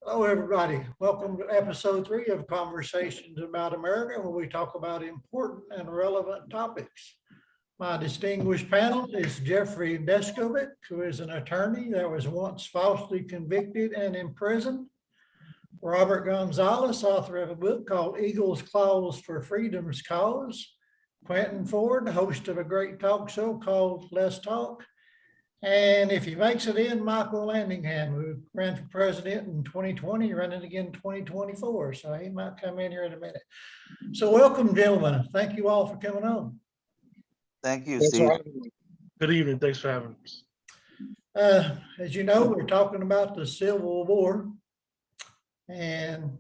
Hello, everybody. Welcome to episode 3 of Conversations About America, where we talk about important and relevant topics. My distinguished panel is Jeffrey Deskovic, who is an attorney that was once falsely convicted and imprisoned. Robert Gonzalez, author of a book called Eagle's Claws for Freedom's Cause. Quinten Ford, host of a great talk show called Let's Talk. And if he makes it in, Michael Landingham, who ran for president in 2020, running again in 2024. So he might come in here in a minute. So welcome, gentlemen. Thank you all for coming on. Thank you, Thanks for Steve. having me. Good evening. Thanks for having us. As you know, we're talking about the Civil War. And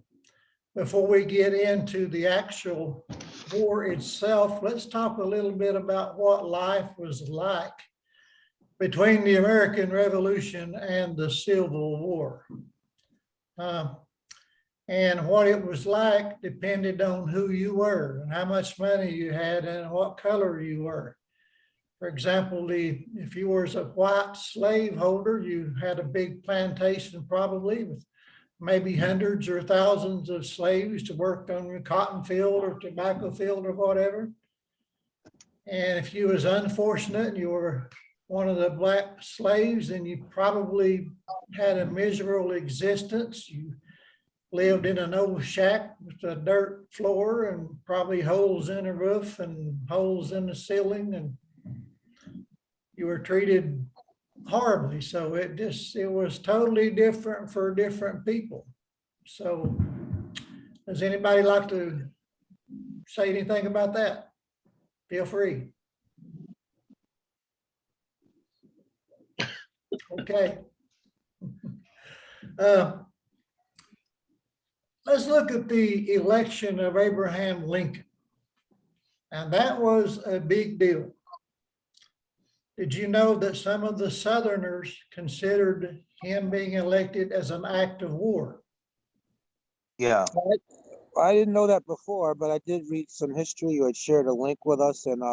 before we get into the actual war itself, let's talk a little bit about what life was like between the American Revolution and the Civil War. And what it was like depended on who you were and how much money you had and what color you were. For example, if you were a white slaveholder, you had a big plantation probably with maybe hundreds or thousands of slaves to work on your cotton field or tobacco field or whatever. And if you was unfortunate and you were one of the black slaves, then you probably had a miserable existence. You lived in an old shack with a dirt floor and probably holes in the roof and holes in the ceiling, and you were treated horribly. So it was totally different for different people. So does anybody like to say anything about that? Feel free. Okay. Let's look at the election of Abraham Lincoln. And that was a big deal. Did you know that some of the Southerners considered him being elected as an act of war? Yeah. I didn't know that before, but I did read some history. You had shared a link with us, and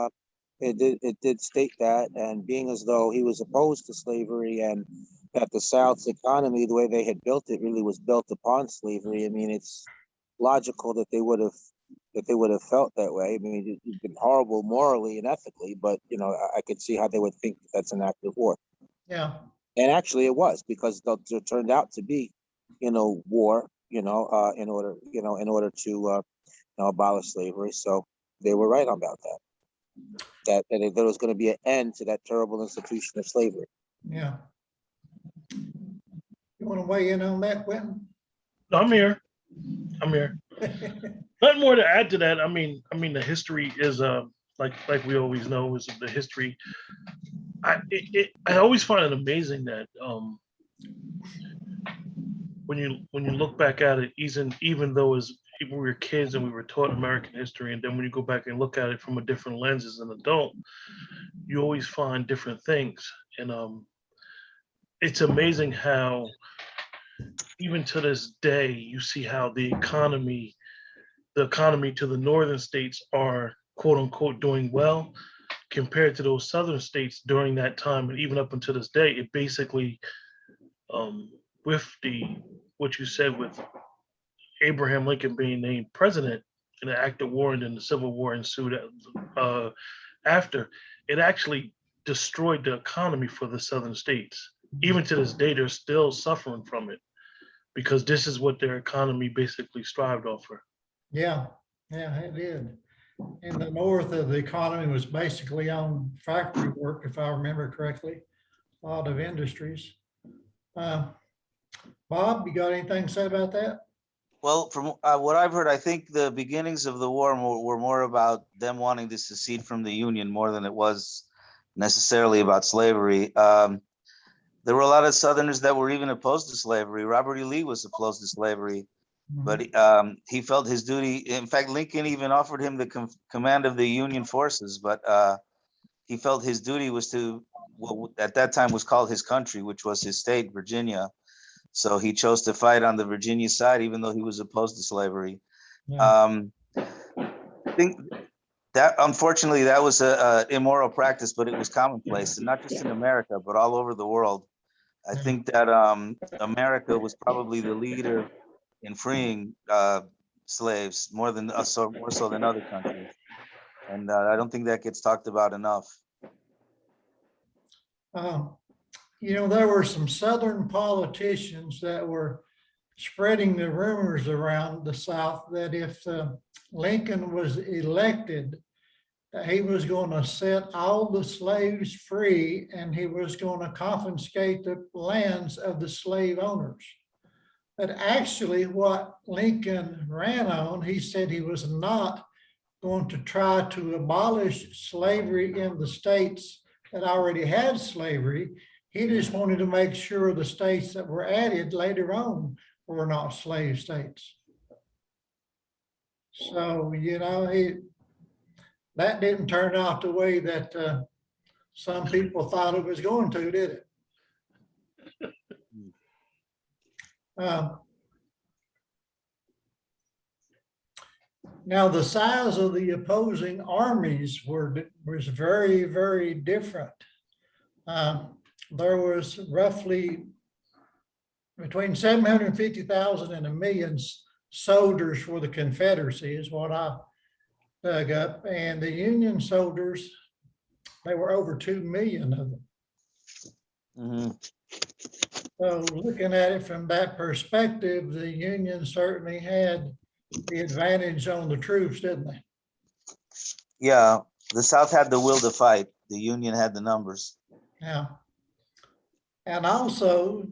it did state that. And being as though he was opposed to slavery, and that the South's economy, the way they had built it, really was built upon slavery. I mean, it's logical that they would have felt that way. I mean, it's been horrible morally and ethically, but I could see how they would think that's an act of war. Yeah. And actually, it was, because it turned out to be, war. In order to abolish slavery. So they were right about that. That there was going to be an end to that terrible institution of slavery. Yeah. You want to weigh in on that, Quinten? I'm here. Nothing more to add to that. I mean, the history is like we always know is the history. I always find it amazing that when you look back at it, even though as we were kids and we were taught American history, and then when you go back and look at it from a different lens as an adult, you always find different things. And it's amazing how even to this day you see how the economy to the northern states are quote unquote doing well compared to those southern states during that time, and even up until this day. It basically with what you said with Abraham Lincoln being named president in an act of war, and then the Civil War ensued after, it actually destroyed the economy for the southern states. Even to this day, they're still suffering from it because this is what their economy basically strived off for. Yeah, it did. In the north, the economy was basically on factory work, if I remember correctly. A lot of industries. Bob, you got anything to say about that? Well, from what I've heard, I think the beginnings of the war were more about them wanting to secede from the Union more than it was necessarily about slavery. There were a lot of Southerners that were even opposed to slavery. Robert E. Lee was opposed to slavery, but he felt his duty. In fact, Lincoln even offered him the command of the Union forces, but he felt his duty was to what at that time was called his country, which was his state, Virginia. So he chose to fight on the Virginia side, even though he was opposed to slavery. Yeah. I think that, unfortunately, that was a immoral practice, but it was commonplace, and not just in America, but all over the world. I think that America was probably the leader in freeing slaves more than more so than other countries, and I don't think that gets talked about enough. You know, there were some Southern politicians that were spreading the rumors around the South that if Lincoln was elected, that he was going to set all the slaves free and he was going to confiscate the lands of the slave owners. But actually what Lincoln ran on, he said he was not going to try to abolish slavery in the states that already had slavery. He just wanted to make sure the states that were added later on were not slave states. So, you know, that didn't turn out the way that some people thought it was going to, did it? Now, the size of the opposing armies was very, very different. There was roughly between 750,000 and 1 million soldiers for the Confederacy is what I dug up. And the Union soldiers, they were over 2 million of them. Mm-hmm. So looking at it from that perspective, the Union certainly had the advantage on the troops, didn't they? Yeah, the South had the will to fight. The Union had the numbers. Yeah. And also,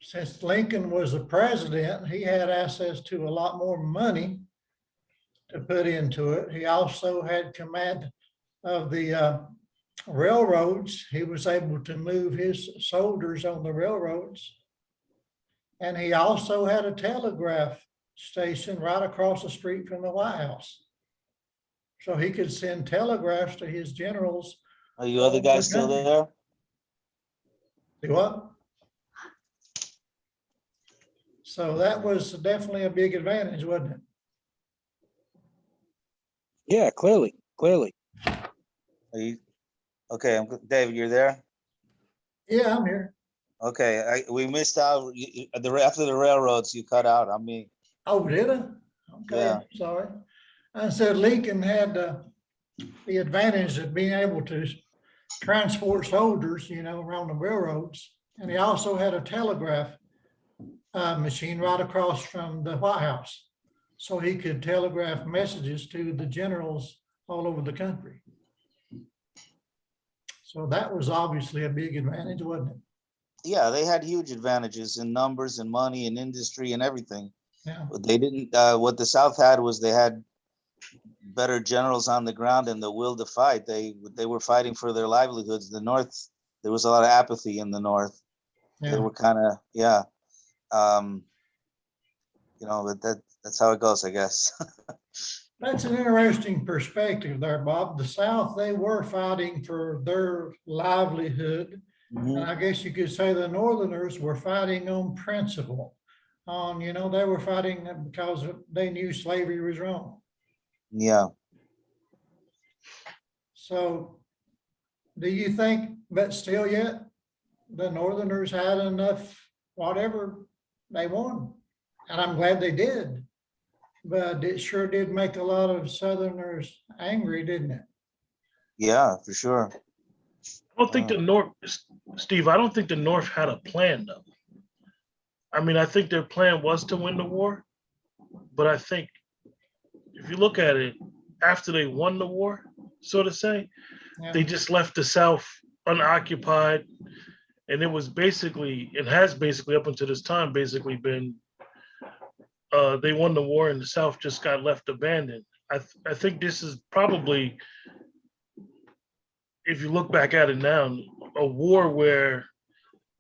since Lincoln was the president, he had access to a lot more money to put into it. He also had command of the railroads. He was able to move his soldiers on the railroads. And he also had a telegraph station right across the street from the White House. So he could send telegraphs to his generals. Are you other guys still there? Do what? So that was definitely a big advantage, wasn't it? Yeah, clearly. Are you okay? David, you're there. Yeah, I'm here. Okay, we missed out after the railroads. You cut out on me. Oh, did I? Okay, Yeah. sorry. I said Lincoln had the advantage of being able to transport soldiers, you know, around the railroads. And he also had a telegraph machine right across from the White House. So he could telegraph messages to the generals all over the country. So that was obviously a big advantage, wasn't it? Yeah, they had huge advantages in numbers and money and industry and everything. Yeah. But they didn't, what the South had was they had better generals on the ground and the will to fight. They were fighting for their livelihoods. The North, there was a lot of apathy in the North. Yeah. They were kind of, yeah. You know, but that's how it goes, I guess. That's an interesting perspective there, Bob. The South, they were fighting for their livelihood. And I guess you could say the Northerners were fighting on principle. You know, they were fighting because they knew slavery was wrong. Yeah. So do you think, but still yet, the Northerners had enough, whatever they won? And I'm glad they did. But it sure did make a lot of Southerners angry, didn't it? Yeah, for sure. I don't think the North, Steve, I don't think the North had a plan though. I mean, I think their plan was to win the war, but I think if you look at it, after they won the war, so to say, Yeah. they just left the South unoccupied. And it was basically, it has basically up until this time basically been, they won the war and the South just got left abandoned. I think this is probably, if you look back at it now, a war where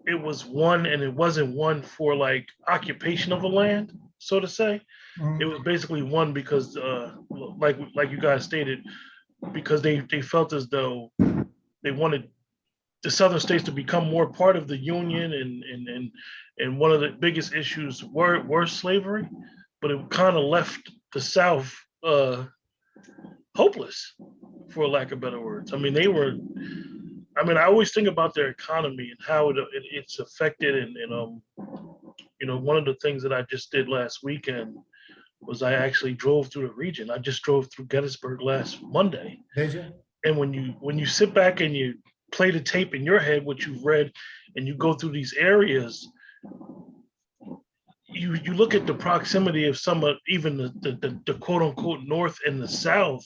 it was won and it wasn't won for like occupation of a land, so to say. Mhm. It was basically won because, like you guys stated, because they felt as though they wanted the Southern states to become more part of the Union, and one of the biggest issues were slavery, but it kind of left the South hopeless, for lack of better words. I mean, I mean, I always think about their economy and how it's affected. And one of the things that I just did last weekend was I actually drove through the region. I just drove through Gettysburg last Monday. Did you? And when you sit back and you play the tape in your head, what you've read, and you go through these areas, you look at the proximity of some of even the quote unquote North and the South.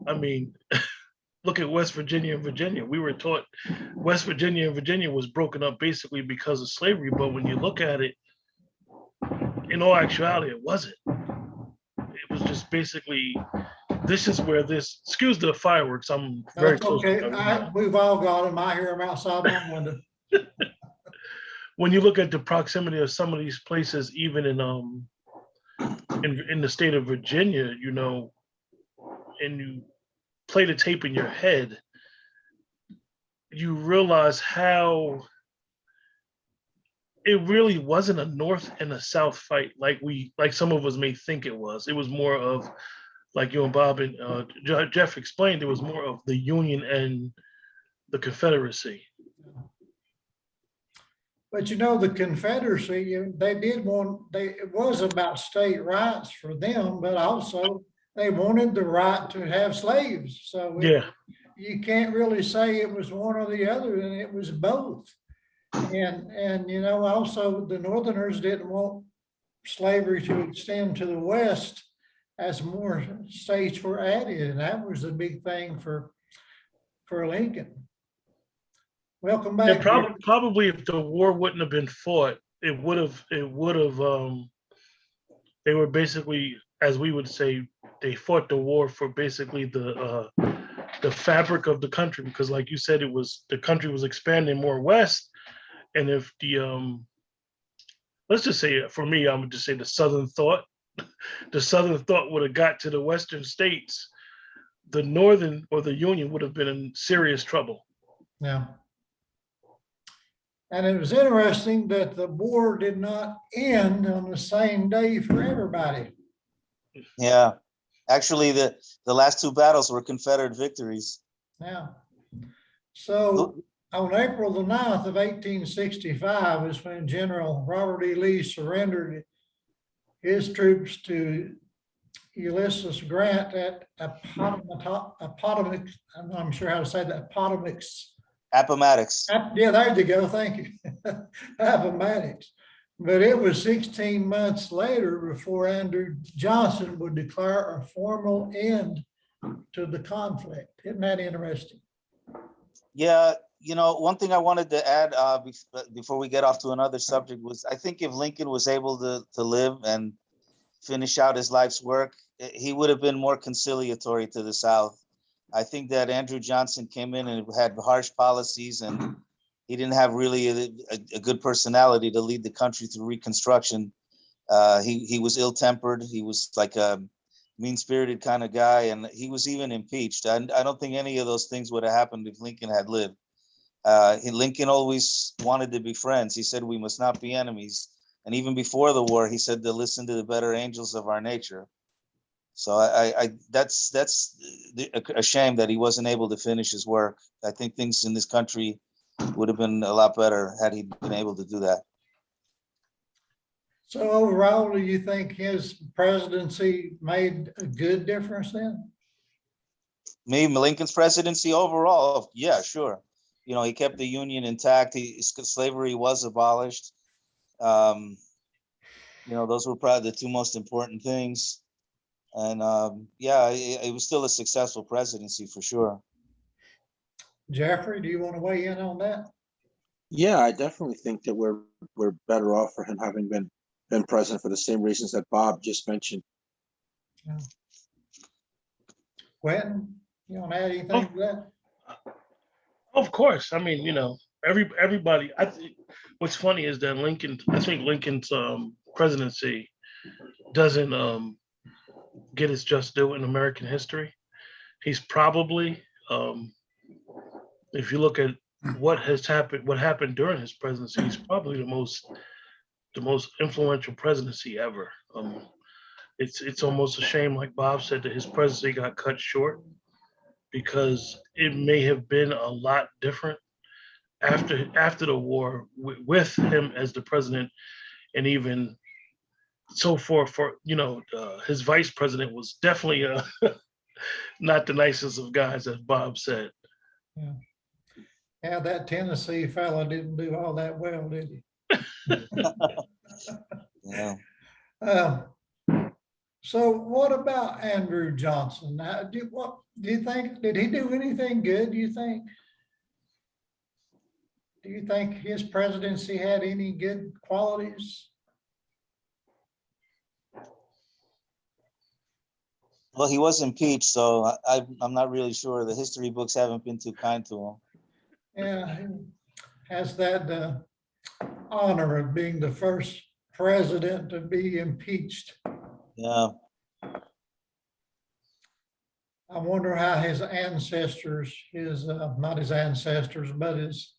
I mean, look at West Virginia and Virginia. We were taught West Virginia and Virginia was broken up basically because of slavery. But when you look at it, in all actuality, it wasn't. It was just basically, this is where this, excuse the fireworks, I'm very That's close. okay. To We've all got them. I hear them outside my window. When you look at the proximity of some of these places, even in the state of Virginia, and you play the tape in your head, you realize how it really wasn't a North and a South fight like some of us may think it was. It was more of, like you and Bob and Jeff explained, it was more of the Union and the Confederacy. But the Confederacy, it was about state rights for them, but also they wanted the right to have slaves. So Yeah. You can't really say it was one or the other, and it was both. And also the Northerners didn't want slavery to extend to the West as more states were added, and that was the big thing for Lincoln. Welcome back. And probably if the war wouldn't have been fought, it would have. They were basically, as we would say, they fought the war for basically the fabric of the country, because, like you said, the country was expanding more west, and if let's just say, for me, I would just say the Southern thought would have got to the Western states, the Northern or the Union would have been in serious trouble. Yeah. And it was interesting that the war did not end on the same day for everybody. Yeah, actually, the last two battles were Confederate victories. Yeah. So on April the 9th of 1865 is when General Robert E. Lee surrendered his troops to Ulysses Grant at Appomattox. I'm not sure how to say that. Appomattox. Yeah, there you go. Thank you. Appomattox. But it was 16 months later before Andrew Johnson would declare a formal end to the conflict. Isn't that interesting? Yeah, one thing I wanted to add before we get off to another subject was, I think if Lincoln was able to live and finish out his life's work, he would have been more conciliatory to the South. I think that Andrew Johnson came in and had harsh policies, and he didn't have really a good personality to lead the country through Reconstruction. He was ill-tempered. He was like a mean-spirited kind of guy, and he was even impeached. I don't think any of those things would have happened if Lincoln had lived. Lincoln always wanted to be friends. He said we must not be enemies. And even before the war, he said to listen to the better angels of our nature. So that's a shame that he wasn't able to finish his work. I think things in this country would have been a lot better had he been able to do that. So overall, do you think his presidency made a good difference then? Lincoln's presidency overall, yeah, sure. He kept the Union intact. Slavery was abolished. Those were probably the two most important things. And it was still a successful presidency for sure. Jeffrey, do you want to weigh in on that? Yeah, I definitely think that we're better off for him having been president for the same reasons that Bob just mentioned. Yeah. Quinten, you want to add anything to that? Of course. I mean, everybody. What's funny is that I think Lincoln's presidency doesn't get his just due in American history. He's probably, if you look at what happened during his presidency, he's probably the most influential presidency ever. It's almost a shame, like Bob said, that his presidency got cut short. because it may have been a lot different after the war with him as the president, and even so forth. For his vice president was definitely not the nicest of guys, as Bob said. Yeah. Yeah, that Tennessee fella didn't do all that well, did he? Yeah. Uh, So what about Andrew Johnson? What do you think? Did he do anything good? Do you think? Do you think his presidency had any good qualities? Well, he was impeached, so I'm not really sure. The history books haven't been too kind to him. Yeah, he has that honor of being the first president to be impeached. Yeah. I wonder how his ancestors, not his ancestors, but his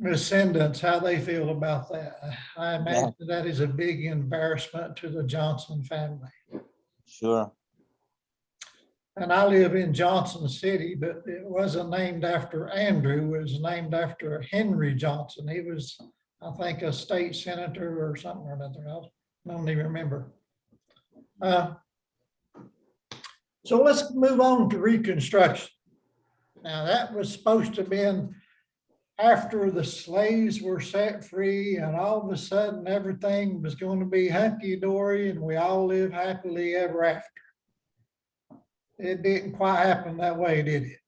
descendants, how they feel about that. I imagine that is a big embarrassment to the Johnson family. Sure. And I live in Johnson City, but it wasn't named after Andrew. It was named after Henry Johnson. He was, I think, a state senator or something or another. I don't even remember. So let's move on to Reconstruction. Now that was supposed to have been after the slaves were set free, and all of a sudden everything was going to be hunky-dory and we all live happily ever after. It didn't quite happen that way, did it?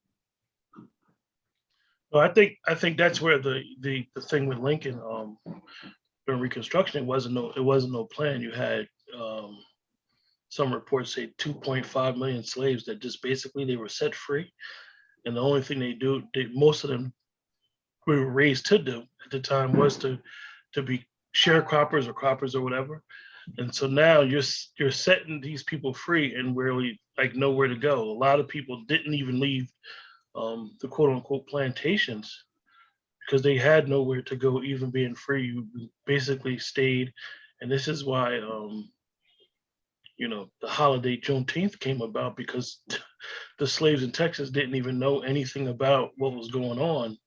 Well, I think that's where the thing with Lincoln during Reconstruction, it wasn't no plan. You had some reports say 2.5 million slaves that just basically they were set free, and the only thing most of them we were raised to do at the time was to be sharecroppers or croppers or whatever. And so now you're setting these people free and really like nowhere to go. A lot of people didn't even leave the quote unquote plantations because they had nowhere to go, even being free. You basically stayed. And this is why the holiday Juneteenth came about, because the slaves in Texas didn't even know anything about what was going on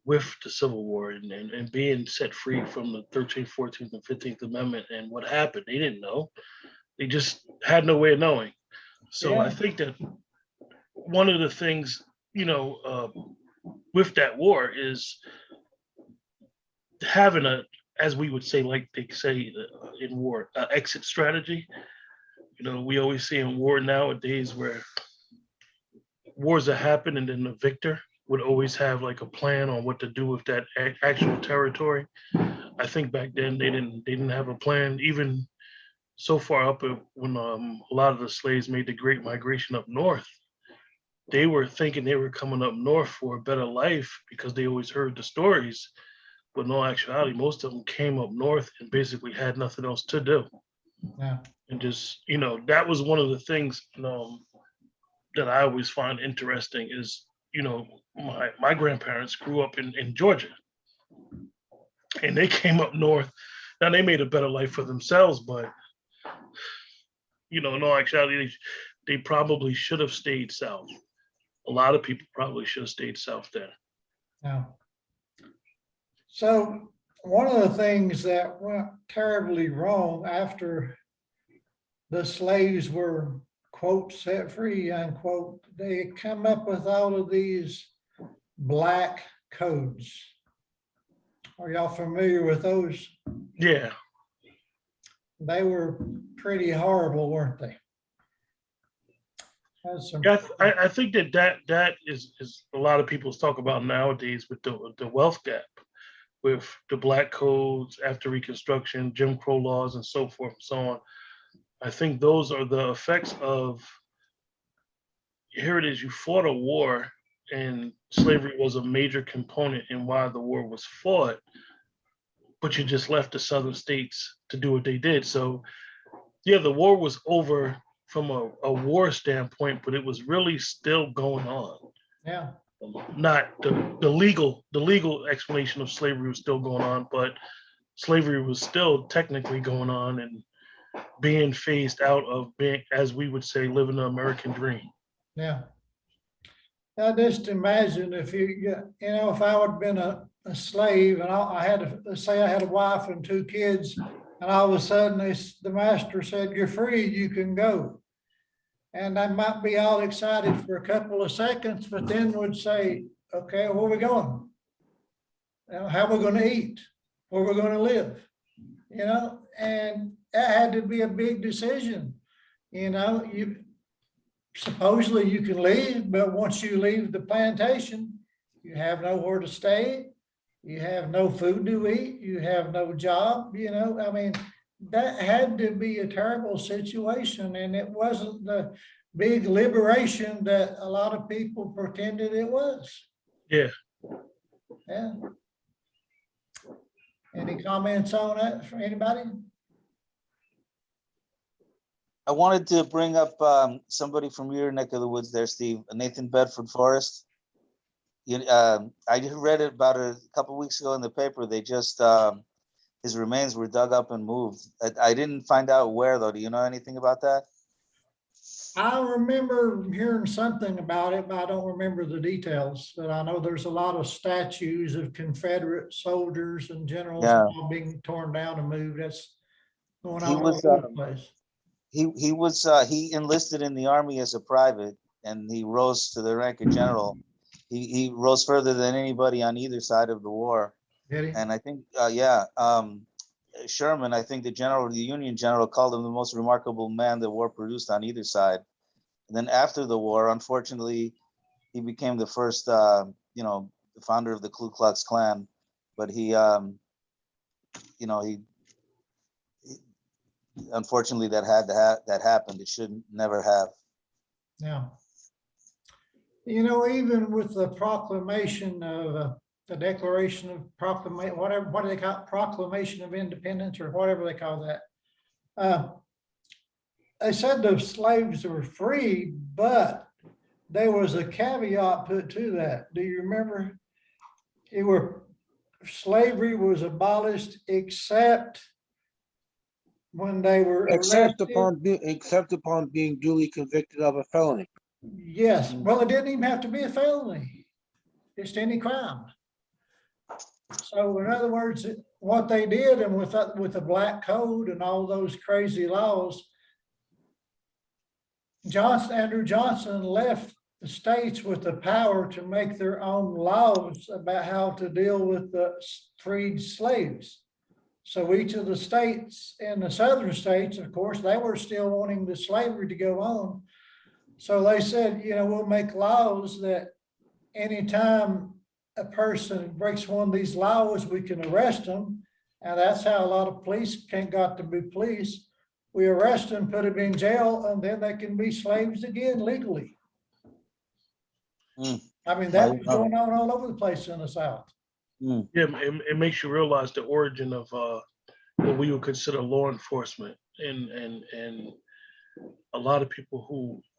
with the Civil War and being set free from the 13th, 14th, and 15th Amendment and what happened. They didn't know. They just had no way of knowing. So Yeah. I think that one of the things, with that war is having as we would say, like they say in war, exit strategy. We always see in war nowadays where wars that happen and then the victor would always have like a plan on what to do with that actual territory. I think back then they didn't have a plan, even so far up when a lot of the slaves made the Great Migration up north. They were thinking they were coming up north for a better life because they always heard the stories. But in all actuality, most of them came up north and basically had nothing else to do. Yeah. And just, that was one of the things that I always find interesting is, my grandparents grew up in Georgia and they came up north. Now they made a better life for themselves, but, in all actuality, they probably should have stayed south. A lot of people probably should have stayed south then. Yeah. So one of the things that went terribly wrong after the slaves were, quote, set free, unquote, they come up with all of these black codes. Are y'all familiar with those? Yeah. They were pretty horrible, weren't they? Yeah, I think that is a lot of people talk about nowadays with the wealth gap, with the black codes after Reconstruction, Jim Crow laws, and so forth and so on. I think those are the effects of, here it is, you fought a war and slavery was a major component in why the war was fought, but you just left the southern states to do what they did. So yeah, the war was over from a war standpoint, but it was really still going on. Yeah. Not the legal explanation of slavery was still going on, but slavery was still technically going on. And being phased out of being, as we would say, living the American dream. Yeah. I just imagine if if I would have been a slave and I had to, let's say I had a wife and 2 kids, and all of a sudden the master said, "You're free, you can go." And I might be all excited for a couple of seconds, but then would say, "Okay, where are we going? How are we going to eat? Where are we going to live?" And that had to be a big decision. You supposedly you can leave, but once you leave the plantation, you have nowhere to stay. You have no food to eat. You have no job. I mean, that had to be a terrible situation, and it wasn't the big liberation that a lot of people pretended it was. Yeah. Yeah. Any comments on that for anybody? I wanted to bring up somebody from your neck of the woods there, Steve, Nathan Bedford Forrest. I just read it about a couple weeks ago in the paper. They just, his remains were dug up and moved. I didn't find out where though. Do you know anything about that? I remember hearing something about it, but I don't remember the details. But I know there's a lot of statues of Confederate soldiers and generals all being torn down and moved. That's going on all over the place. He enlisted in the Army as a private, and he rose to the rank of general. He rose further than anybody on either side of the war. Did he? And I think, Sherman, I think the Union general, called him the most remarkable man the war produced on either side. And then after the war, unfortunately, he became the first, the founder of the Ku Klux Klan. But he unfortunately that happened. It should never have. Yeah. Even with the proclamation of the Declaration of Proclamation, whatever, what do they call it? Proclamation of Independence or whatever they call that. They said the slaves were free, but there was a caveat put to that. Do you remember? Slavery was abolished except when they were except arrested. upon being duly convicted of a felony. Yes. Well, it didn't even have to be a felony, just any crime. So in other words, what they did, and with the Black Code and all those crazy laws, Andrew Johnson left the states with the power to make their own laws about how to deal with the freed slaves. So each of the states, in the southern states, of course, they were still wanting the slavery to go on. So they said, we'll make laws that anytime a person breaks one of these laws, we can arrest them. And that's how a lot of police got to be police. We arrest them, put them in jail, and then they can be slaves again legally. I mean, that was going on all over the place in the South. Yeah, it makes you realize the origin of what we would consider law enforcement, and a lot of people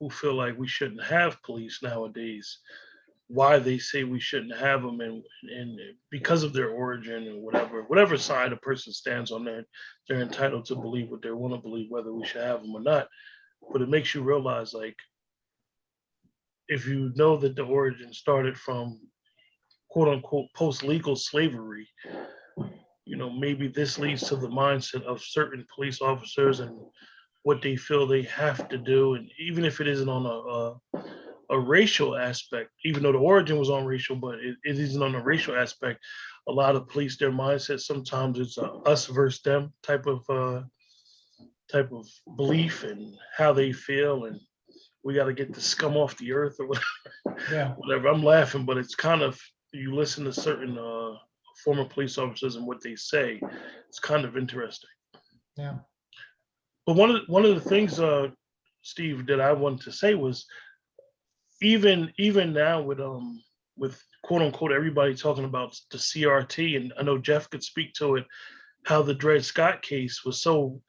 who feel like we shouldn't have police nowadays. Why they say we shouldn't have them, and because of their origin and whatever side a person stands on, they're entitled to believe what they want to believe, whether we should have them or not. But it makes you realize, like, if you know that the origin started from quote unquote post-legal slavery, maybe this leads to the mindset of certain police officers and what they feel they have to do. And even if it isn't on a racial aspect, even though the origin was on racial, but it isn't on a racial aspect, a lot of police, their mindset, sometimes it's a us versus them type of belief and how they feel. And we got to get the scum off the earth or whatever. Yeah. Whatever. I'm laughing, but it's kind of, you listen to certain former police officers and what they say, it's kind of interesting. Yeah. But one of the things, Steve, that I wanted to say was, even now with quote unquote everybody talking about the CRT, and I know Jeff could speak to it, how the Dred Scott case was so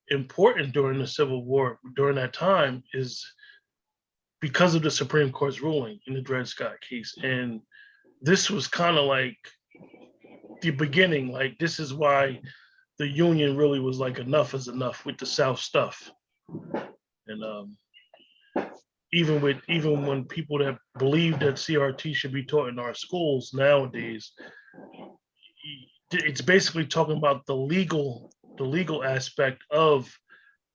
important during the Civil War during that time is because of the Supreme Court's ruling in the Dred Scott case. And this was kind of like the beginning, like this is why the Union really was like enough is enough with the South stuff. And even when people that believe that CRT should be taught in our schools nowadays, it's basically talking about the legal aspect of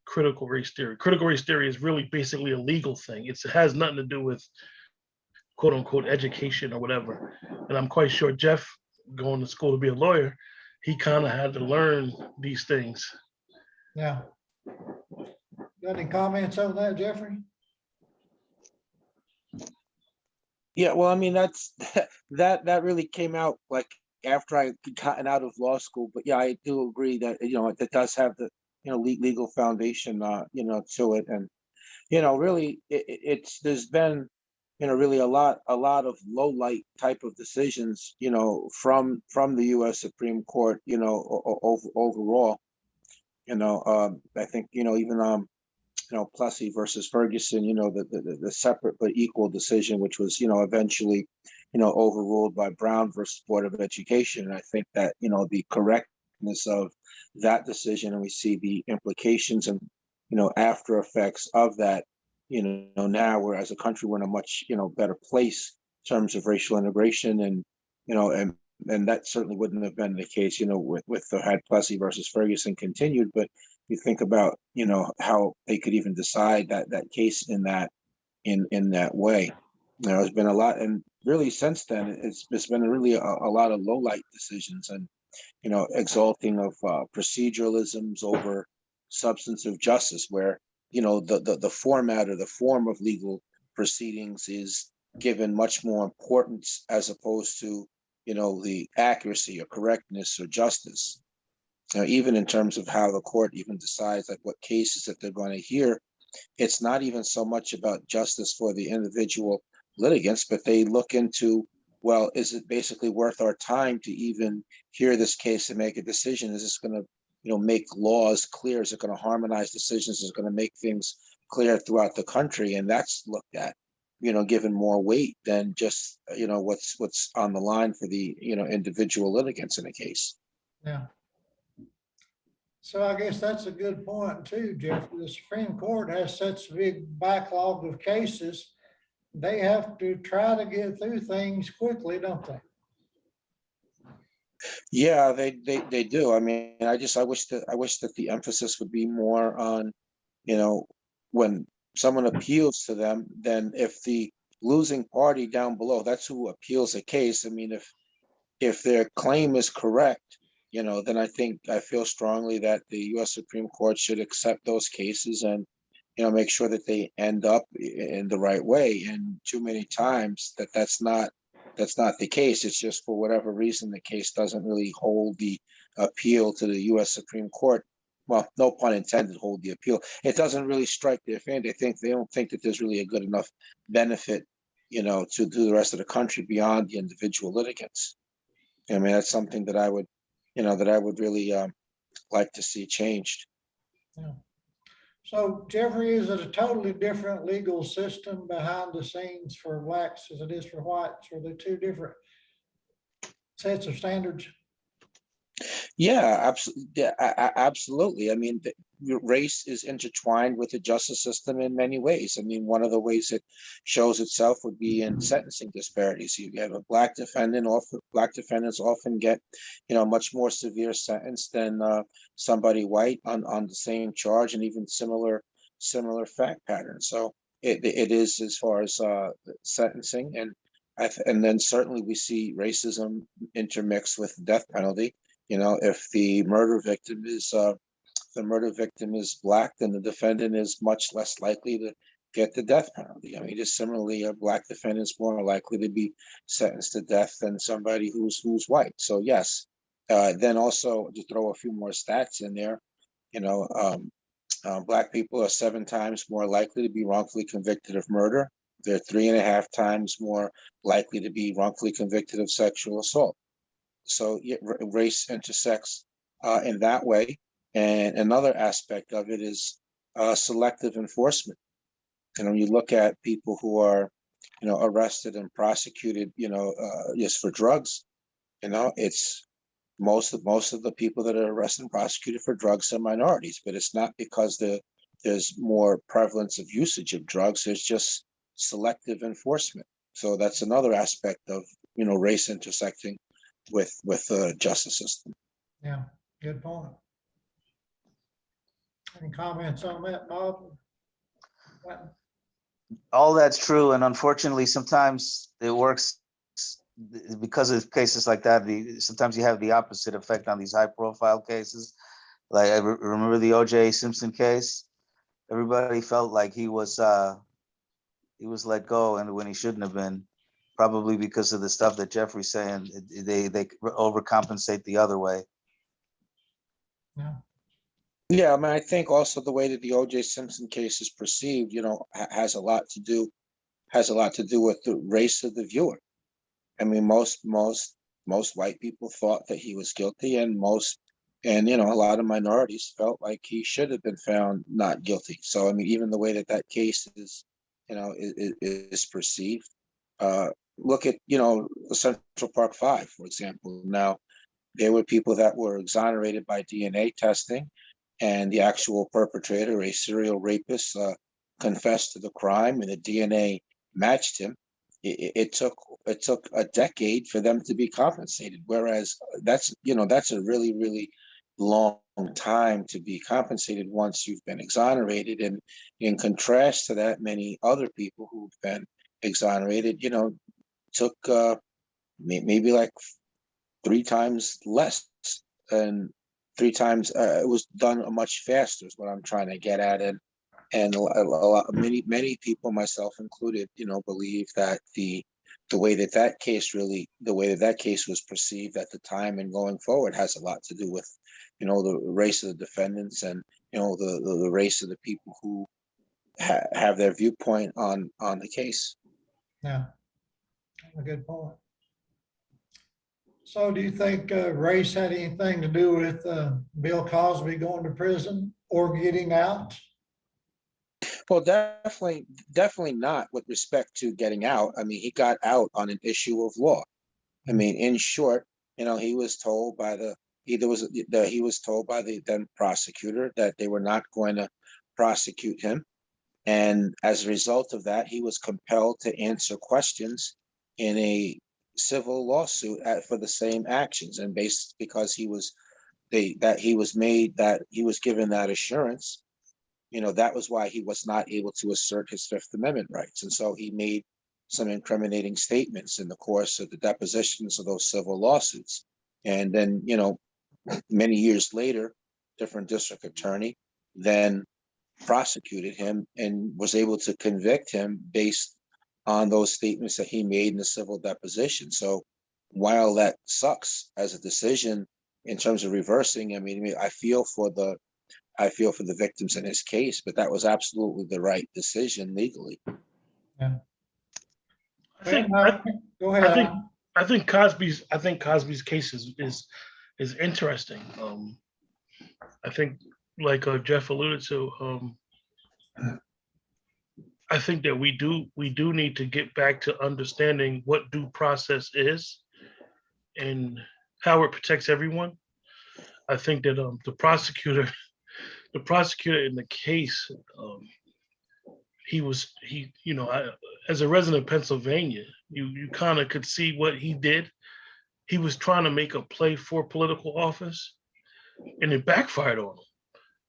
critical race theory. Critical race theory is really basically a legal thing. It has nothing to do with quote unquote education or whatever. And I'm quite sure Jeff, going to school to be a lawyer, he kind of had to learn these things. Yeah. Got any comments on that, Jeffrey? Yeah, well, I mean, that's that really came out like after I had gotten out of law school. But yeah, I do agree that it does have the legal foundation to it, and really it's there's been really a lot of low light type of decisions from the U.S. Supreme Court overall. I think even Plessy versus Ferguson, the separate but equal decision, which was, eventually, overruled by Brown versus Board of Education. And I think that, the correctness of that decision, and we see the implications and, after effects of that, now we're as a country, we're in a much, better place in terms of racial integration and that certainly wouldn't have been the case, with the had Plessy versus Ferguson continued. But you think about, how they could even decide that case in that way. There's been a lot, and really since then, it's been really a lot of low light decisions and exalting of proceduralisms over substantive justice, where the format or the form of legal proceedings is given much more importance as opposed to the accuracy or correctness or justice. Even in terms of how the court even decides like what cases that they're going to hear, it's not even so much about justice for the individual litigants, but they look into, well, is it basically worth our time to even hear this case and make a decision? Is this going to make laws clear? Is it going to harmonize decisions? Is it going to make things clear throughout the country? And that's looked at, given more weight than just what's on the line for the individual litigants in a case. Yeah. So I guess that's a good point too, Jeffrey. The Supreme Court has such a big backlog of cases. They have to try to get through things quickly, don't they? Yeah, they do. I mean, I wish that the emphasis would be more on, when someone appeals to them, then if the losing party down below, that's who appeals a case. I mean, if their claim is correct, then I feel strongly that the U.S. Supreme Court should accept those cases and, make sure that they end up in the right way. And too many times that's not the case. It's just for whatever reason, the case doesn't really hold the appeal to the U.S. Supreme Court. Well, no pun intended, hold the appeal. It doesn't really strike their fan. They don't think that there's really a good enough benefit, to the rest of the country beyond the individual litigants. I mean, that's something that I would really like to see changed. Yeah. So Jeffrey, is it a totally different legal system behind the scenes for blacks as it is for whites? Are they two different sets of standards? Yeah, absolutely. Yeah, absolutely. I mean, race is intertwined with the justice system in many ways. I mean, one of the ways it shows itself would be in sentencing disparities. You have a black defendant, black defendants often get, much more severe sentence than somebody white on the same charge, and even similar fact patterns. So it is as far as sentencing, and then certainly we see racism intermixed with the death penalty. If the murder victim is black, then the defendant is much less likely to get the death penalty. I mean, just similarly, a black defendant is more likely to be sentenced to death than somebody who's white. So yes, then also to throw a few more stats in there, black people are 7 times more likely to be wrongfully convicted of murder. They're 3.5 times more likely to be wrongfully convicted of sexual assault. So race intersects in that way. And another aspect of it is selective enforcement. And when you look at people who are, arrested and prosecuted, just for drugs, it's most of the people that are arrested and prosecuted for drugs are minorities, but it's not because there's more prevalence of usage of drugs. There's just selective enforcement. So that's another aspect of, race intersecting with the justice system. Yeah, good point. Any comments on that, Bob? All that's true, and unfortunately, sometimes it works because of cases like that. Sometimes you have the opposite effect on these high-profile cases. Like I remember the O.J. Simpson case. Everybody felt like he was let go, and when he shouldn't have been, probably because of the stuff that Jeffrey's saying. They overcompensate the other way. Yeah. Yeah, I mean, I think also the way that the O.J. Simpson case is perceived, has a lot to do with the race of the viewer. I mean, most white people thought that he was guilty, and a lot of minorities felt like he should have been found not guilty. So, I mean, even the way that case is, is perceived. Look at, the Central Park Five, for example. Now, there were people that were exonerated by DNA testing, and the actual perpetrator, a serial rapist, confessed to the crime, and the DNA matched him. It took a decade for them to be compensated, whereas that's a really, really long time to be compensated once you've been exonerated. And in contrast to that, many other people who've been exonerated, took maybe like 3 times less, and 3 times it was done much faster is what I'm trying to get at. And many people, myself included, believe that the way that case was perceived at the time and going forward has a lot to do with, the race of the defendants, and the race of the people who have their viewpoint on the case. Yeah, a good point. So do you think race had anything to do with Bill Cosby going to prison or getting out? Well, definitely not with respect to getting out. I mean, he got out on an issue of law. I mean, in short, he was told by the then prosecutor that they were not going to prosecute him, and as a result of that, he was compelled to answer questions in a civil lawsuit for the same actions, and based because he was given that assurance. That was why he was not able to assert his Fifth Amendment rights. And so he made some incriminating statements in the course of the depositions of those civil lawsuits. And then, many years later, different district attorney then prosecuted him and was able to convict him based on those statements that he made in the civil deposition. So while that sucks as a decision in terms of reversing, I mean, I feel for the victims in his case, but that was absolutely the right decision legally. Yeah. I think Go ahead. I think Cosby's case is interesting. I think, like Jeff alluded to, I think that we do need to get back to understanding what due process is and how it protects everyone. I think that the prosecutor in the case, as a resident of Pennsylvania, you kind of could see what he did. He was trying to make a play for political office, and it backfired on him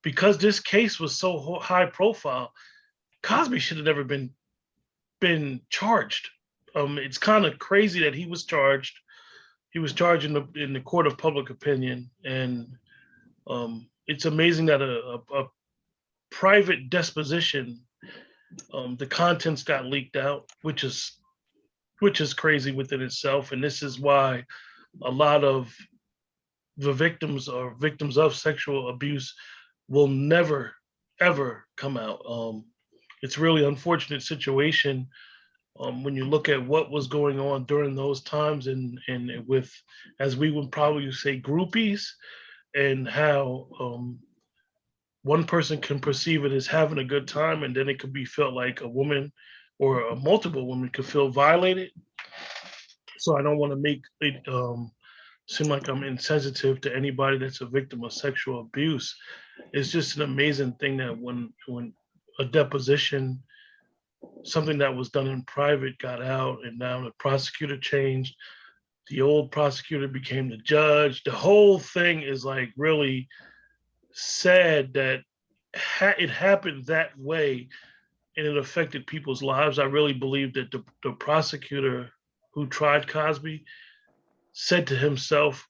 because this case was so high profile. Cosby should have never been charged. It's kind of crazy that he was charged. He was charged in the court of public opinion, and it's amazing that a private disposition, the contents got leaked out, which is crazy within itself. And this is why a lot of the victims or victims of sexual abuse will never ever come out. It's really unfortunate situation when you look at what was going on during those times, and with, as we would probably say, groupies, and how one person can perceive it as having a good time, and then it could be felt like a woman or multiple women could feel violated. So I don't want to make it seem like I'm insensitive to anybody that's a victim of sexual abuse. It's just an amazing thing that when a deposition, something that was done in private got out, and now the prosecutor changed. The old prosecutor became the judge. The whole thing is like really sad that it happened that way and it affected people's lives. I really believe that the prosecutor who tried Cosby said to himself,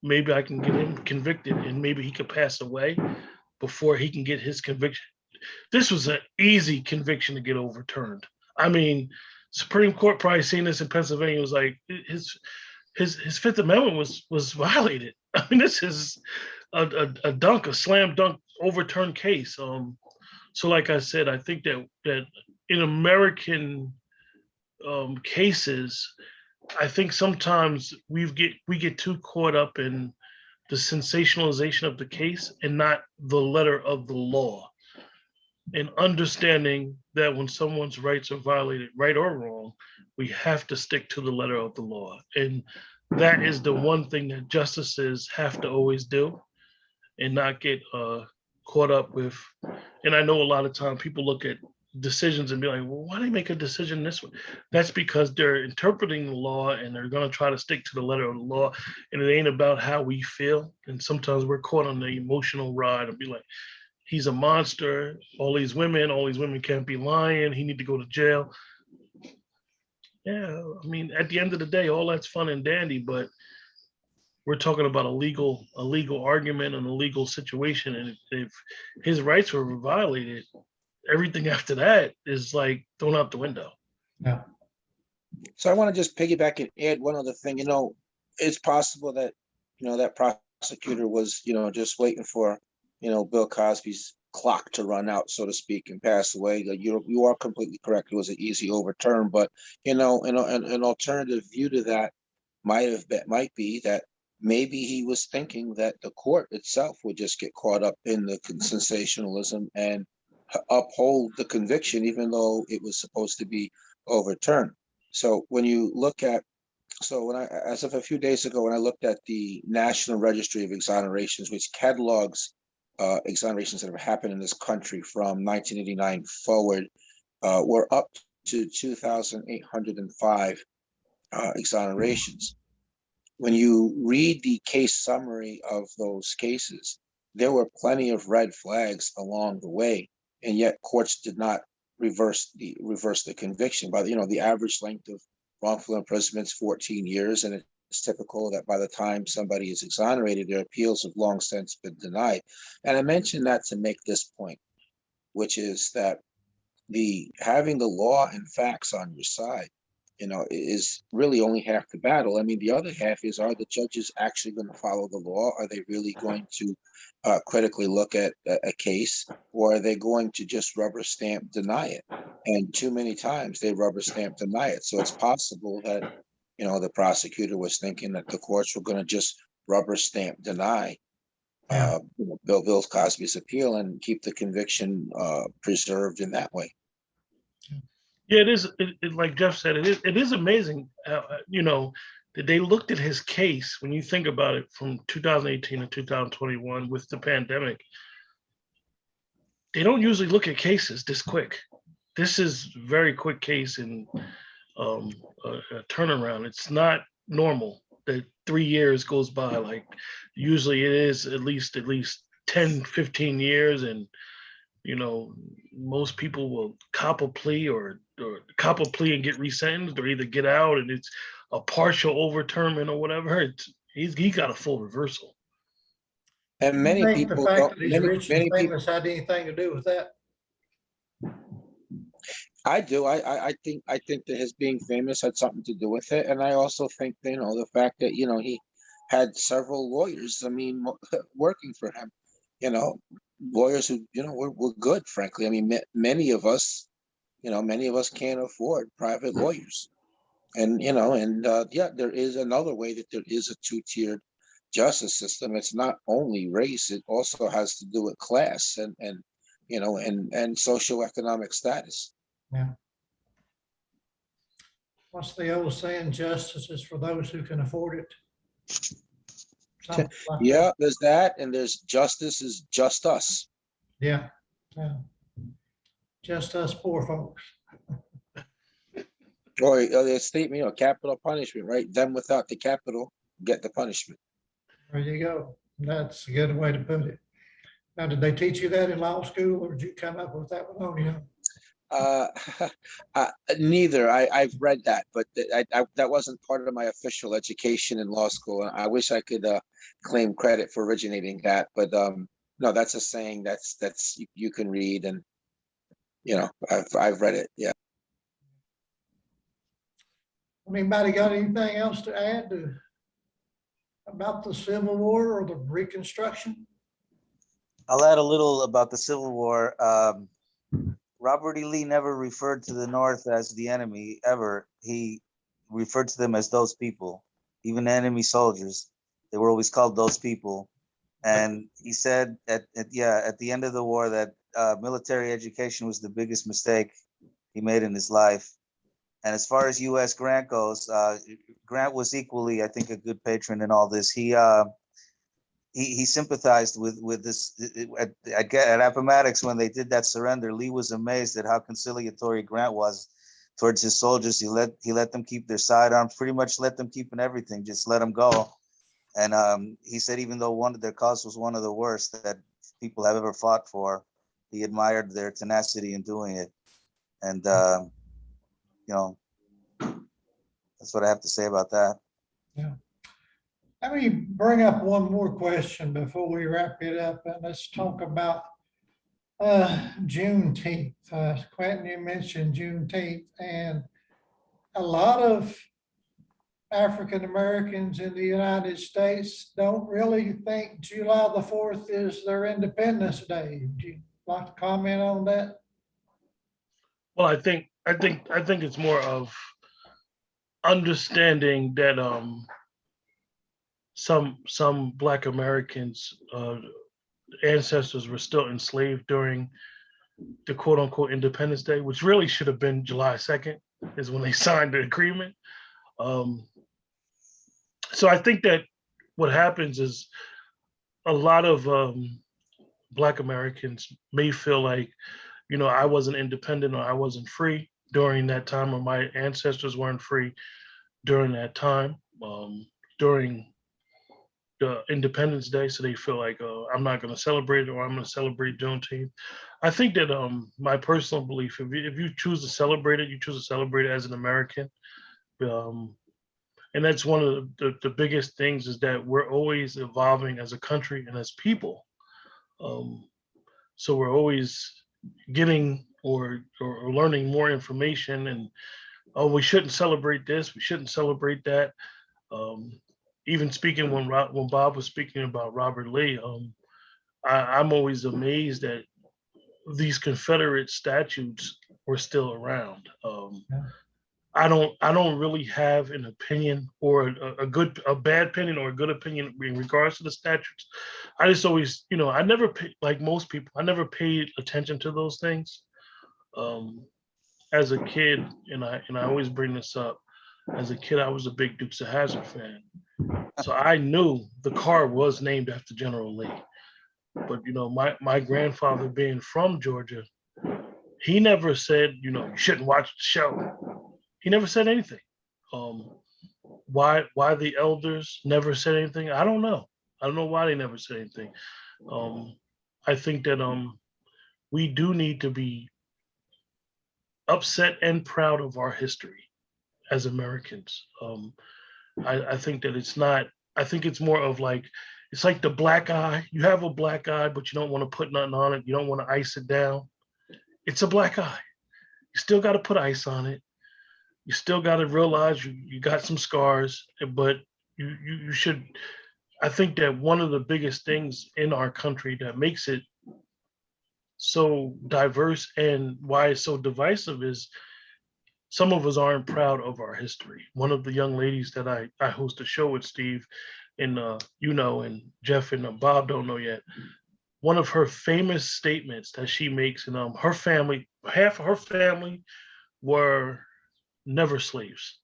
maybe I can get him convicted and maybe he could pass away before he can get his conviction. This was an easy conviction to get overturned. I mean, Supreme Court probably seen this in Pennsylvania, was like his Fifth Amendment was violated. I mean, this is a slam dunk overturned case. So like I said, I think that in American cases, I think sometimes we get too caught up in the sensationalization of the case and not the letter of the law. And understanding that when someone's rights are violated, right or wrong, we have to stick to the letter of the law. And that is the one thing that justices have to always do, and not get caught up with. And I know a lot of times people look at decisions and be like, well, why do they make a decision this way? That's because they're interpreting the law and they're going to try to stick to the letter of the law. And it ain't about how we feel. And sometimes we're caught on the emotional ride and be like, he's a monster. All these women can't be lying. He need to go to jail. Yeah, I mean, at the end of the day, all that's fun and dandy, but we're talking about a legal argument and a legal situation. And if his rights were violated, everything after that is like thrown out the window. Yeah. So I want to just piggyback and add one other thing. It's possible that, that prosecutor was, just waiting for, Bill Cosby's clock to run out, so to speak, and pass away. You are completely correct. It was an easy overturn, but an alternative view to that might be that maybe he was thinking that the court itself would just get caught up in the sensationalism and uphold the conviction, even though it was supposed to be overturned. So when you look at, as of a few days ago, when I looked at the National Registry of Exonerations, which catalogs exonerations that have happened in this country from 1989 forward, we're up to 2,805 exonerations. When you read the case summary of those cases, there were plenty of red flags along the way, and yet courts did not reverse the conviction. By the average length of wrongful imprisonment is 14 years, and it's typical that by the time somebody is exonerated, their appeals have long since been denied. And I mentioned that to make this point, which is that having the law and facts on your side, is really only half the battle. I mean, the other half is, are the judges actually going to follow the law? Are they really going to critically look at a case, or are they going to just rubber stamp deny it? And too many times they rubber stamp deny it. So it's possible that, the prosecutor was thinking that the courts were going to just rubber stamp deny Bill Cosby's appeal and keep the conviction preserved in that way. Yeah, it is. Like Jeff said, it is amazing, that they looked at his case. When you think about it, from 2018 to 2021 with the pandemic, they don't usually look at cases this quick. This is a very quick case and a turnaround. It's not normal that 3 years goes by. Like usually it is at least 10, 15 years, and most people will cop a plea or cop a plea and get resentenced, or either get out and it's a partial overturnment or whatever. He got a full reversal. And many I think the people fact don't. that he's rich and Many people. famous had anything to do with that? I do. I think that his being famous had something to do with it, and I also think that, the fact that he had several lawyers. I mean, working for him. Lawyers who were good. Frankly, I mean, many of us can't afford private lawyers, and there is another way that there is a two-tiered justice system. It's not only race; it also has to do with class and socioeconomic status. Yeah. What's the old saying? Justice is for those who can afford it. Something like that. Yeah, there's that, and there's justice is just us. Yeah. Yeah. Just us poor folks. Or the statement, capital punishment, right? Them without the capital get the punishment. There you go. That's a good way to put it. Now, did they teach you that in law school, or did you come up with that one on your own? Uh, neither. I've read that, but that wasn't part of my official education in law school. I wish I could claim credit for originating that, but no, that's a saying that's you can read, and I've read it. Yeah. Anybody got anything else to add about the Civil War or the Reconstruction? I'll add a little about the Civil War. Robert E. Lee never referred to the North as the enemy ever. He referred to them as those people, even enemy soldiers. They were always called those people. And he said at the end of the war that military education was the biggest mistake he made in his life. And as far as U.S. Grant goes, Grant was equally, I think, a good patron in all this. He sympathized with this at Appomattox when they did that surrender. Lee was amazed at how conciliatory Grant was towards his soldiers. He let them keep their sidearms, pretty much let them keep in everything, just let them go. And he said even though one of their cause was one of the worst that people have ever fought for, he admired their tenacity in doing it. And that's what I have to say about that. Yeah. Let me bring up one more question before we wrap it up, and let's talk about Juneteenth. Quinten, you mentioned Juneteenth, and a lot of African Americans in the United States don't really think July the 4th is their Independence Day. Would you like to comment on that? Well, I think it's more of understanding that some Black Americans ancestors were still enslaved during the quote unquote Independence Day, which really should have been July 2nd, is when they signed the agreement. So I think that what happens is a lot of Black Americans may feel like, I wasn't independent or I wasn't free during that time, or my ancestors weren't free during that time, during the Independence Day. So they feel like, I'm not going to celebrate it, or I'm going to celebrate Juneteenth. I think that my personal belief, if you choose to celebrate it, you choose to celebrate it as an American. And that's one of the biggest things, is that we're always evolving as a country and as people. So we're always getting or learning more information, and we shouldn't celebrate this, we shouldn't celebrate that. Even speaking when Bob was speaking about Robert Lee, I'm always amazed that these Confederate statutes were still around. I don't really have an opinion, or a bad opinion or a good opinion in regards to the statutes. I just always, I never like most people, I never paid attention to those things. As a kid, and I always bring this up, as a kid, I was a big Dukes of Hazzard fan. So I knew the car was named after General Lee. But my grandfather, being from Georgia, he never said, you shouldn't watch the show. He never said anything. Why the elders never said anything? I don't know. I don't know why they never said anything. I think that we do need to be upset and proud of our history as Americans. I think that it's not, I think it's more of like, it's like the black eye. You have a black eye, but you don't want to put nothing on it. You don't want to ice it down. It's a black eye. You still got to put ice on it. You still got to realize you got some scars, but you should, I think that one of the biggest things in our country that makes it so diverse and why it's so divisive is some of us aren't proud of our history. One of the young ladies that I host a show with, Steve, and and Jeff and Bob don't know yet, one of her famous statements that she makes, and her family, half of her family were never slaves.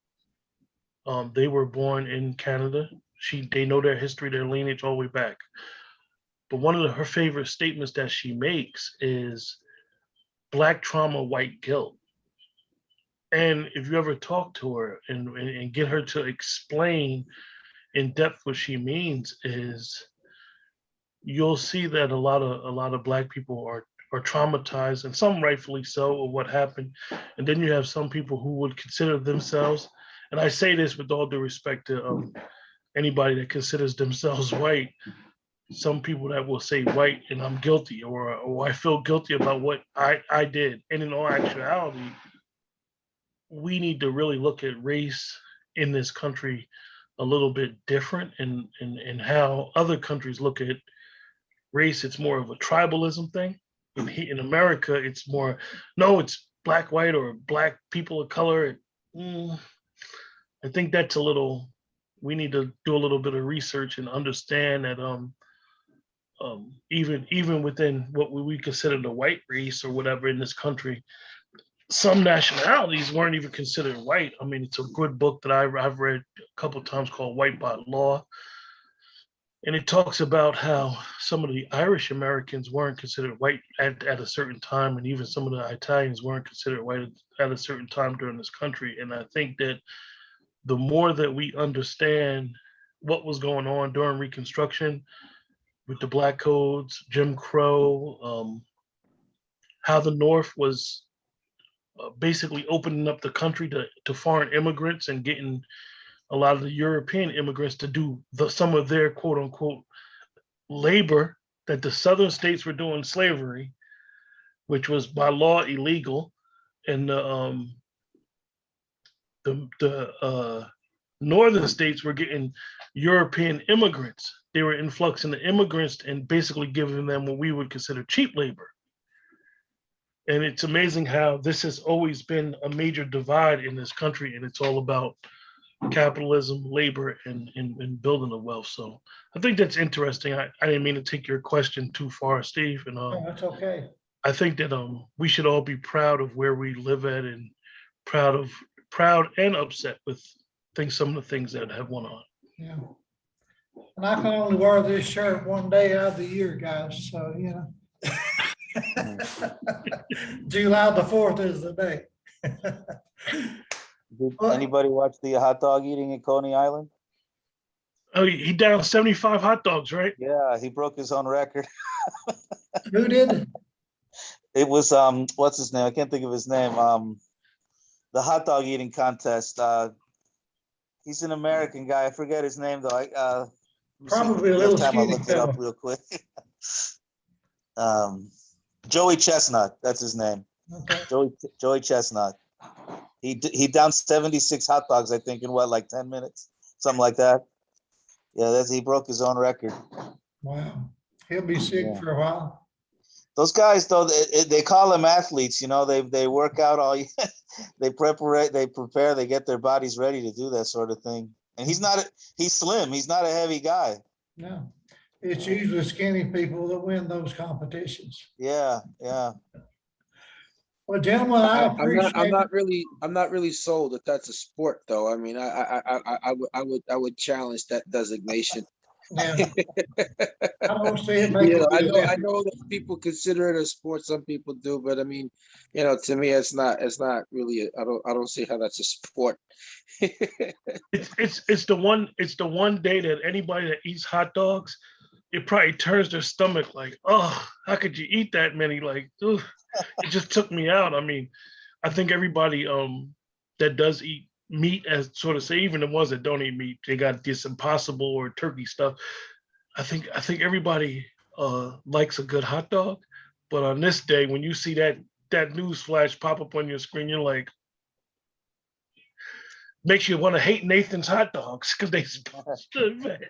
They were born in Canada. They know their history, their lineage all the way back. But one of her favorite statements that she makes is Black trauma, white guilt. And if you ever talk to her and get her to explain in depth what she means, is you'll see that a lot of Black people are traumatized, and some rightfully so, of what happened. And then you have some people who would consider themselves, and I say this with all due respect to anybody that considers themselves white, some people that will say white and I'm guilty, or I feel guilty about what I did. And in all actuality, we need to really look at race in this country a little bit different, and how other countries look at race. It's more of a tribalism thing. In America, it's more, no, it's Black, white, or Black people of color. I think that's we need to do a little bit of research and understand that even within what we consider the white race or whatever in this country, some nationalities weren't even considered white. I mean, it's a good book that I've read a couple of times called White by Law. And it talks about how some of the Irish Americans weren't considered white at a certain time, and even some of the Italians weren't considered white at a certain time during this country. And I think that the more that we understand what was going on during Reconstruction with the Black codes, Jim Crow, how the North was basically opening up the country to foreign immigrants and getting a lot of the European immigrants to do some of their quote unquote labor that the southern states were doing slavery, which was by law illegal. And the northern states were getting European immigrants. They were influxing the immigrants and basically giving them what we would consider cheap labor. And it's amazing how this has always been a major divide in this country, and it's all about capitalism, labor, and building the wealth. So I think that's interesting. I didn't mean to take your question too far, Steve. And Oh, that's okay. I think that we should all be proud of where we live at, and proud and upset with some of the things that have went on. Yeah. And I can only wear this shirt one day out of the year, guys. So, you know. July the 4th is the day. Did anybody watch the hot dog eating in Coney Island? Oh, he downed 75 hot dogs, right? Yeah, he broke his own record. Who did? It was what's his name? I can't think of his name. The hot dog eating contest. He's an American guy. I forget his name though. Probably a little time I'll skinny look it up fella. real quick. Joey Chestnut, that's his name. Okay. Joey Chestnut. He downed 76 hot dogs, I think, in what, like 10 minutes, something like that. Yeah, he broke his own record. Wow. He'll be sick for a while. Those guys, though, they call them athletes. You know, they work out all. They prepare, they get their bodies ready to do that sort of thing. And he's slim. He's not a heavy guy. No, it's usually skinny people that win those competitions. Yeah. Well, gentlemen, I appreciate I'm not really sold that that's a sport, though. I mean, I would challenge that designation. Yeah. I don't see it You know, making I know that people consider it a sport. Some people do, but I mean, you know, to me, it's not really. I don't see how that's a sport. It's the one day that anybody that eats hot dogs, it probably turns their stomach like, oh, how could you eat that many? Like, ugh, it just took me out. I mean, I think everybody that does eat meat, as sort of say, even the ones that don't eat meat, they got this Impossible or turkey stuff. I think everybody likes a good hot dog, but on this day, when you see that news flash pop up on your screen, you're like, makes you want to hate Nathan's hot dogs because they sponsored it.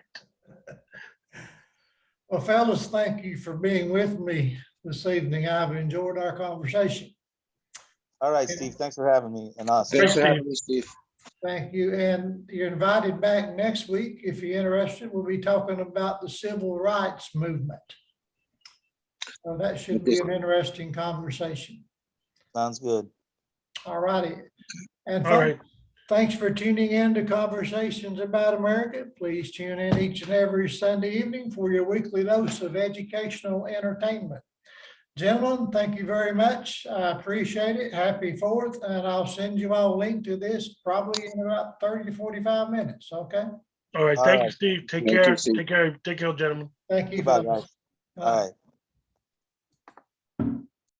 Well, fellas, thank you for being with me this evening. I've enjoyed our conversation. All right, Steve. Thanks for having me and us. Thanks for having me, Steve. Thank you. And you're invited back next week. If you're interested, we'll be talking about the civil rights movement. So that should be an interesting conversation. Sounds good. All righty. And All right. Thanks for tuning in to Conversations About America. Please tune in each and every Sunday evening for your weekly dose of educational entertainment. Gentlemen, thank you very much. I appreciate it. Happy 4th, and I'll send you all a link to this probably in about 30 to 45 minutes, okay? All right, All thank you, right. Steve. Take Thank you, care. Steve. Take care, gentlemen. Thank you. Goodbye, fellas. guys. All right.